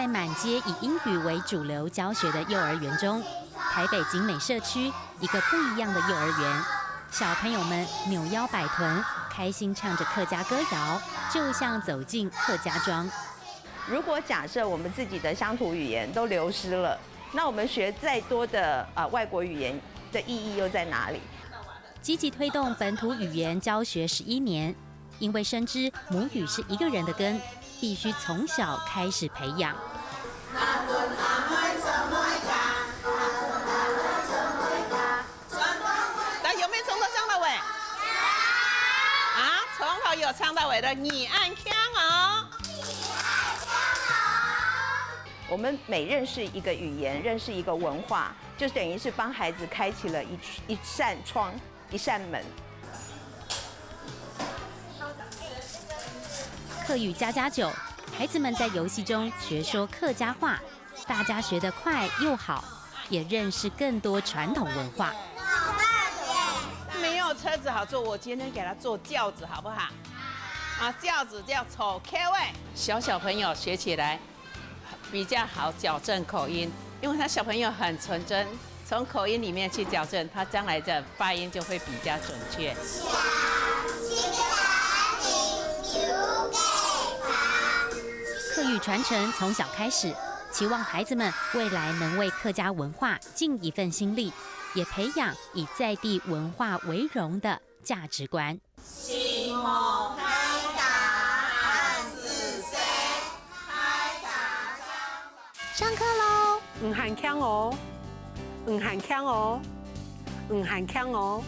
在满街以英语为主流教学的幼儿园中，台北景美社区一个不一样的幼儿园，小朋友们扭腰摆臀，开心唱着客家歌谣，就像走进客家庄。如果假设我们自己的乡土语言都流失了，那我们学再多的外国语言的意义又在哪里？积极推动本土语言教学11年，因为深知母语是一个人的根，必须从小开始培养。来，有没有从头唱到尾？啊，从头有唱到尾的，你按腔哦。我们每认识一个语言，认识一个文化，就等于是帮孩子开启了一扇窗、一扇门。客语++9，孩子们在游戏中学说客家话，大家学得快又好，也认识更多传统文化。没有车子好坐，我今天给他坐轿子，好不好？啊，轿子叫丑 K 位，小朋友学起来比较好矫正口音，因为他小朋友很纯真，从口音里面去矫正，他将来的发音就会比较准确。客语传承从小开始，期望孩子们未来能为客家文化尽一份心力，也培养以在地文化为荣的价值观。上课喽！唔喊腔哦，唔喊腔哦，唔喊腔哦。